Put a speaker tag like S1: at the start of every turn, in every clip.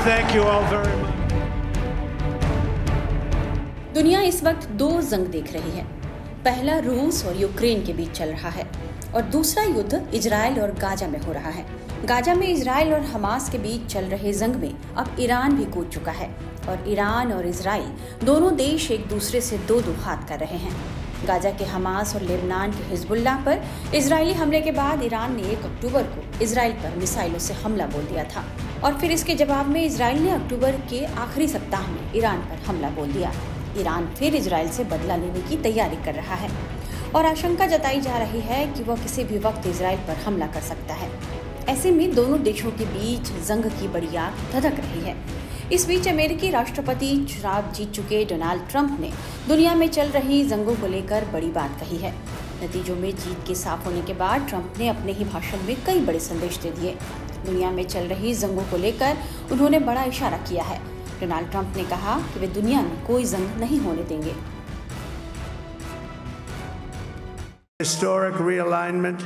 S1: Thank you all very much.
S2: दुनिया इस वक्त दो जंग देख रही है। पहला रूस और यूक्रेन के बीच चल रहा है और दूसरा युद्ध इजराइल और गाजा में हो रहा है। गाजा में इजराइल और हमास के बीच चल रहे जंग में अब ईरान भी कूद चुका है और ईरान और इजराइल दोनों देश एक दूसरे से दो हाथ कर रहे हैं। गाजा के हमास और लेबनान के हिजबुल्लाह पर इजरायली हमले के बाद ईरान ने 1 अक्टूबर को इजराइल पर मिसाइलों से हमला बोल दिया था और फिर इसके जवाब में इजराइल ने अक्टूबर के आखिरी सप्ताह में ईरान पर हमला बोल दिया। ईरान फिर इजराइल से बदला लेने की तैयारी कर रहा है और आशंका जताई जा रही है कि वह किसी भी वक्त इजराइल पर हमला कर सकता है। ऐसे में दोनों देशों के बीच जंग की बड़ी आग धधक रही है। इस बीच अमेरिकी राष्ट्रपति चुनाव जीत चुके डोनाल्ड ट्रंप ने दुनिया में चल रही जंगों को लेकर बड़ी बात कही है। नतीजों में जीत के साफ होने के बाद ट्रंप ने अपने ही भाषण में कई बड़े संदेश दे दिए। दुनिया में चल रही जंगों को लेकर उन्होंने बड़ा इशारा किया है। डोनाल्ड ट्रंप ने कहा कि वे दुनिया में कोई जंग नहीं होने देंगे।
S1: Historic realignment,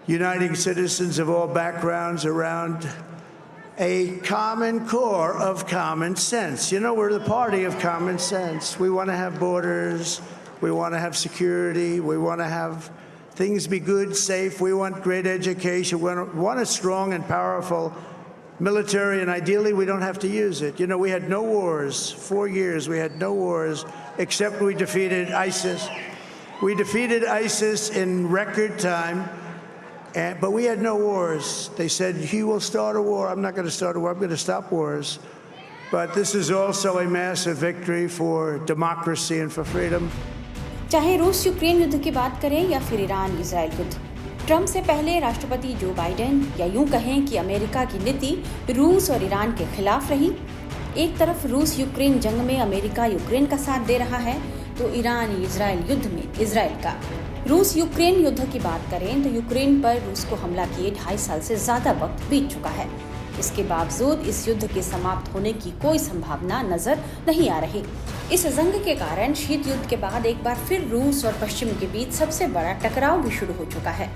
S1: uniting citizens of all backgrounds around a common core of common sense. You know, we're the party of common sense. We want to have borders. We want to have security. We want to have things be good, safe. We want great education. We want a strong and powerful military, and ideally we don't have to use it. You know, we had no wars. 4 years we had no wars, except we defeated ISIS. We defeated ISIS in record time. But we had no wars. They said, he will start a war. I'm not going to start a war. I'm going to stop wars. But this is also a massive victory for democracy and for freedom.
S2: चाहे रूस Ukraine युद्ध की बात करें या फिर Iran Israel युद्ध, Trump से पहले राष्ट्रपति जो बाइडेन या यूं कहें कि अमेरिका की नीति रूस और ईरान के खिलाफ रही। एक तरफ रूस यूक्रेन जंग में अमेरिका यूक्रेन का साथ दे रहा है तो ईरान इजराइल युद्ध में इजराइल का। रूस यूक्रेन युद्ध की बात करें तो यूक्रेन पर रूस को हमला किए 2.5 साल से ज्यादा वक्त बीत चुका है। इसके बावजूद इस युद्ध के समाप्त होने की कोई संभावना नजर नहीं आ रही। इस जंग के कारण शीत युद्ध के बाद एक बार फिर रूस और पश्चिम के बीच सबसे बड़ा टकराव भी शुरू हो चुका है।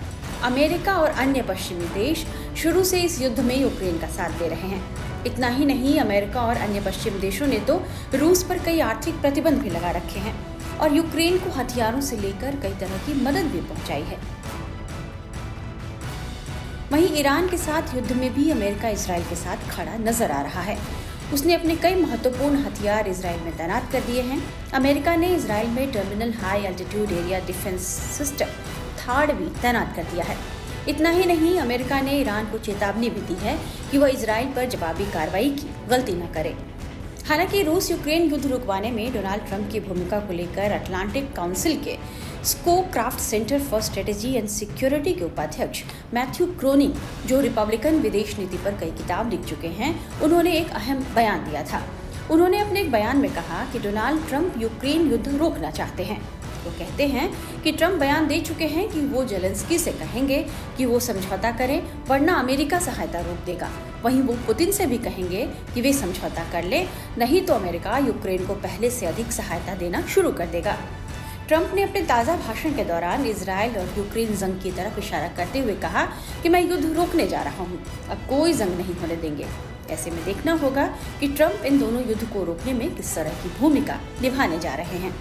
S2: अमेरिका और अन्य पश्चिमी देश शुरू से इस युद्ध में यूक्रेन का साथ दे रहे हैं। इतना ही नहीं, अमेरिका और अन्य पश्चिमी देशों ने तो रूस पर कई आर्थिक प्रतिबंध भी लगा रखे हैं और यूक्रेन को हथियारों से लेकर कई तरह की मदद भी पहुंचाई है। वहीं ईरान के साथ युद्ध में भी अमेरिका इजराइल के साथ खड़ा नजर आ रहा है। उसने अपने कई महत्वपूर्ण हथियार इजराइल में तैनात कर दिए हैं। अमेरिका ने इजराइल में terminal high altitude area defence system third भी तैनात कर दिया है। इतना ही नहीं, अमेरिका ने ईरान को चेतावनी भी दी है कि वह इजराइल पर जवाबी कार्रवाई की गलती न करे। हालांकि रूस यूक्रेन युद्ध रुकवाने में डोनाल्ड ट्रंप की भूमिका को लेकर अटलांटिक काउंसिल के Scowcroft Center for Strategy and Security के उपाध्यक्ष मैथ्यू क्रोनिंग, जो रिपब्लिकन विदेश नीति पर कई किताब लिख चुके हैं, उन्होंने एक अहम बयान दिया था। उन्होंने अपने एक बयान में कहा कि डोनाल्ड ट्रंप यूक्रेन युद्ध रोकना चाहते हैं। वो कहते हैं कि ट्रंप बयान दे चुके हैं कि वो जेलेंस्की से कहेंगे कि वो समझौता करें वरना अमेरिका सहायता रोक देगा। वहीं वो पुतिन से भी कहेंगे कि वे समझौता कर ले, नहीं तो अमेरिका यूक्रेन को पहले से अधिक सहायता देना शुरू कर देगा। ट्रंप ने अपने ताज़ा भाषण के दौरान इजराइल और यूक्रेन जंग की तरफ इशारा करते हुए कहा कि मैं युद्ध रोकने जा रहा हूँ, अब कोई जंग नहीं होने देंगे। ऐसे में देखना होगा कि ट्रंप इन दोनों युद्ध को रोकने में किस तरह की भूमिका निभाने जा रहे हैं।